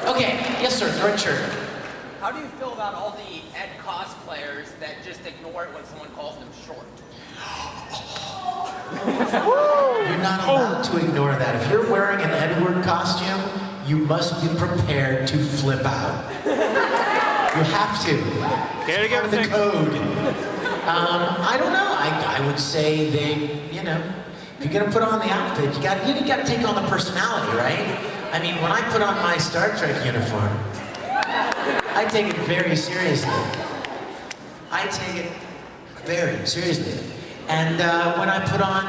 Okay, yes sir, the red shirt. How do you feel about all the Ed cosplayers that just ignore it when someone calls them short? You're not allowed to ignore that. If you're wearing an Edward costume, you must be prepared to flip out. You have to. It's part of the code. I don't know. I would say they, you know, if you're gonna put on the outfit, you gotta take on the personality, right? I mean, when I put on my Star Trek uniform, I take it very seriously. I take it very seriously. And when I put on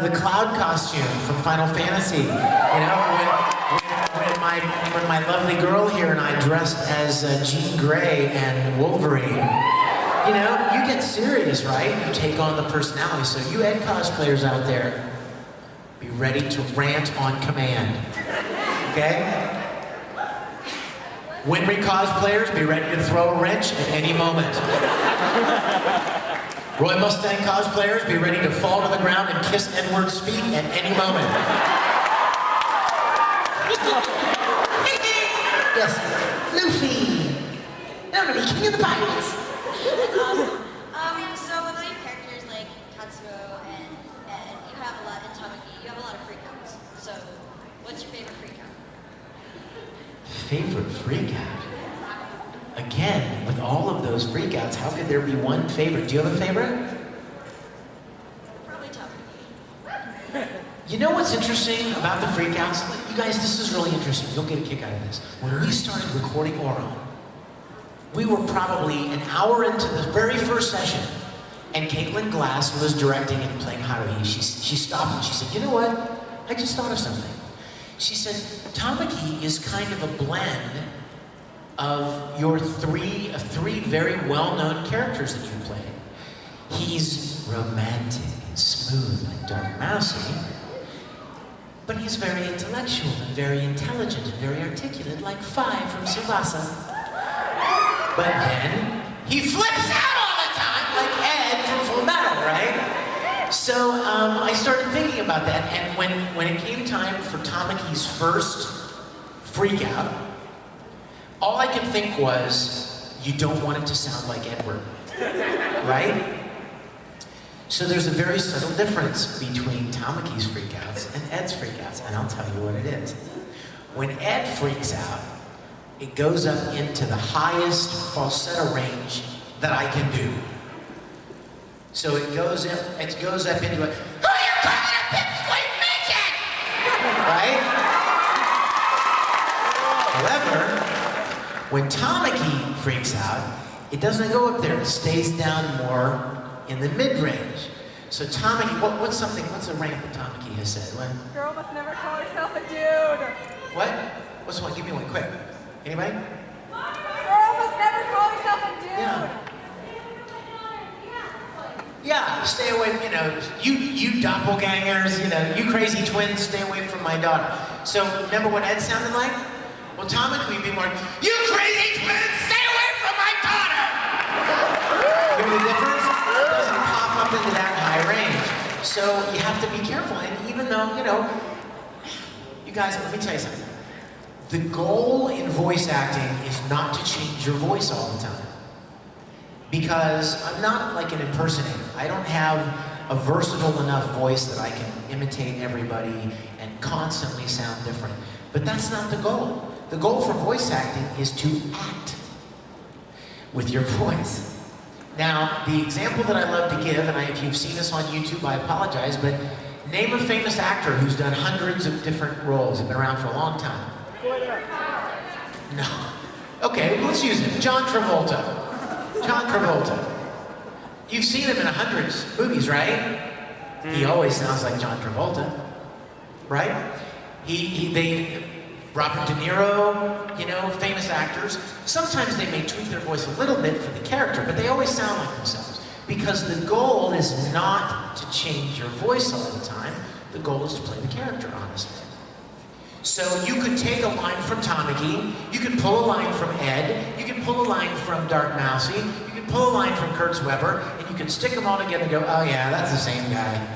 the Cloud costume from Final Fantasy, you know, when my lovely girl here and I dressed as Jean Grey and Wolverine, you know, you get serious, right? You take on the personality. So you Ed cosplayers out there, be ready to rant on command, okay? Winry cosplayers, be ready to throw a wrench at any moment. Roy Mustang cosplayers, be ready to fall to the ground and kiss Edward's feet at any moment. Yes, Luffy. I'm gonna be king of the pirates. That's awesome. So with all your characters like Tatsuo and you have a lot in Tamaki, you have a lot of freakouts. So what's your favorite freakout? Favorite freakout? Again, with all of those freakouts, how could there be one favorite? Do you have a favorite? Probably Tamaki. You know what's interesting about the freakouts? You guys, this is really interesting. You'll get a kick out of this. When we started recording Oron, we were probably an hour into the very first session, and Caitlin Glass, who was directing and playing Haruhi, she stopped and she said, you know what? I just thought of something. She said, Tamaki is kind of a blend of your three very well-known characters that you play. He's romantic and smooth like Dark Mousy, but he's very intellectual and very intelligent and very articulate like Fi from Tsubasa. But then he flips out all the time like Ed from Full Metal, right? So I started thinking about that, and when it came time for Tamaki's first freak out, all I could think was, you don't want it to sound like Edward, right? So there's a very subtle difference between Tamaki's freakouts and Ed's freakouts, and I'll tell you what it is. When Ed freaks out, it goes up into the highest falsetto range that I can do. So it goes up into a, who you calling a pipsqueak midget? Right? However, when Tamaki freaks out, it doesn't go up there, it stays down more in the mid-range. So Tamaki, what's a rank that Tamaki has said? What? Girl must never call herself a dude. What? What's one? Give me one, quick. Anybody? Girl must never call herself a dude. Yeah, stay away, you know, you doppelgangers, you know, you crazy twins, stay away from my daughter. So, remember what Ed sounded like? Well, Tamaki would be more, you crazy twins, stay away from my daughter! Hear the difference? It doesn't pop up into that high range. So, you have to be careful, and even though, you know, you guys, let me tell you something. The goal in voice acting is not to change your voice all the time. Because I'm not like an impersonator. I don't have a versatile enough voice that I can imitate everybody and constantly sound different. But that's not the goal. The goal for voice acting is to act with your voice. Now, the example that I love to give, and if you've seen this on YouTube, I apologize, but name a famous actor who's done hundreds of different roles and been around for a long time. No. Okay, let's use it. John Travolta. John Travolta. You've seen him in hundreds of movies, right? He always sounds like John Travolta, right? Robert De Niro, you know, famous actors. Sometimes they may tweak their voice a little bit for the character, but they always sound like themselves. Because the goal is not to change your voice all the time. The goal is to play the character, honestly. So you could take a line from Tamaki, you could pull a line from Ed, you could pull a line from Dark Mousy, you could pull a line from Kurtz Weber, and you could stick them all together and go, oh yeah, that's the same guy.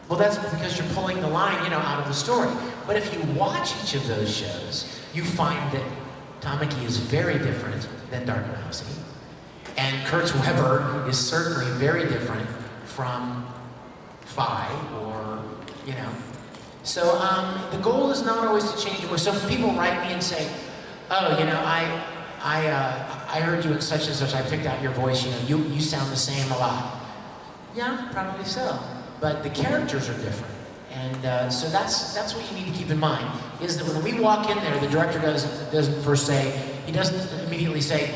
Well, that's because you're pulling the line, out of the story. But if you watch each of those shows, you find that Tamaki is very different than Dark Mousy. And Kurtz Weber is certainly very different from Fi or, So the goal is not always to change your voice. So when people write me and say, oh, I heard you in such and such, I picked out your voice, you sound the same a lot. Yeah, probably so. But the characters are different. And so that's what you need to keep in mind, is that when we walk in there, the director doesn't first say, he doesn't immediately say,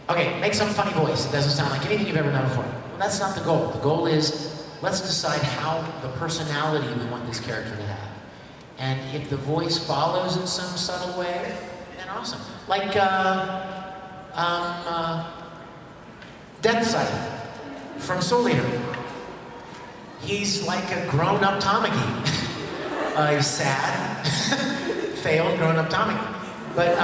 okay, make some funny voice. It doesn't sound like anything you've ever done before. Well, that's not the goal. The goal is, let's decide how the personality we want this character to have. And if the voice follows in some subtle way, then awesome. Like, Death Sight from Soul Eater. He's like a grown-up Tamaki. He's sad, failed grown-up Tamaki. But,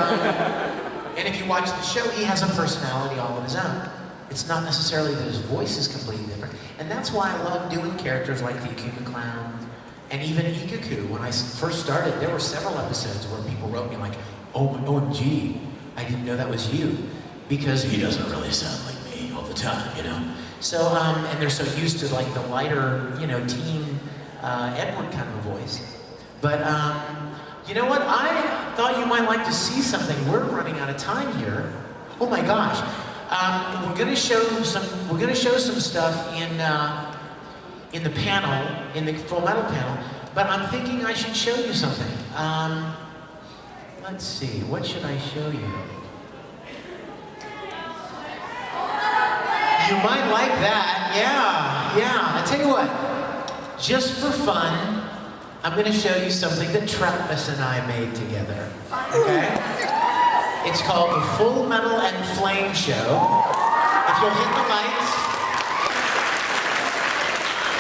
and if you watch the show, he has a personality all of his own. It's not necessarily that his voice is completely different. And that's why I love doing characters like the Akuma Clown, and even Ikaku. When I first started, there were several episodes where people wrote me like, OMG, I didn't know that was you. Because he doesn't really sound like me all the time, So, and they're so used to like the lighter, teen Edward kind of a voice. But, you know what? I thought you might like to see something. We're running out of time here. Oh my gosh. We're gonna show some stuff in the panel, in the Full Metal panel, but I'm thinking I should show you something. Let's see, what should I show you? You might like that, yeah. I tell you what, just for fun, I'm gonna show you something that Travis and I made together, okay? It's called the Full Metal and Flame Show. If you'll hit the lights.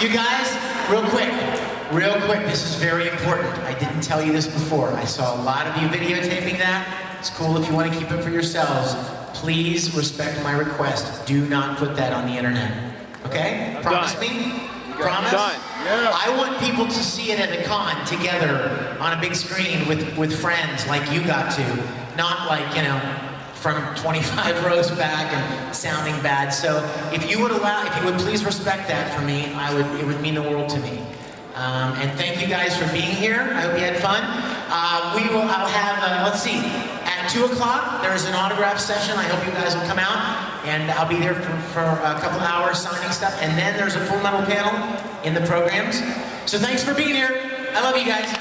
You guys, real quick, this is very important. I didn't tell you this before. I saw a lot of you videotaping that. It's cool if you want to keep it for yourselves. Please respect my request. Do not put that on the internet. Okay? Promise me? Promise? Yeah. I want people to see it at a con together on a big screen with friends like you got to. Not like, from 25 rows back and sounding bad. So if you would please respect that for me, it would mean the world to me. And thank you guys for being here. I hope you had fun. I'll have, let's see, at 2 o'clock, there's an autograph session. I hope you guys will come out. And I'll be there for a couple hours signing stuff. And then there's a Full Metal panel in the programs. So thanks for being here. I love you guys.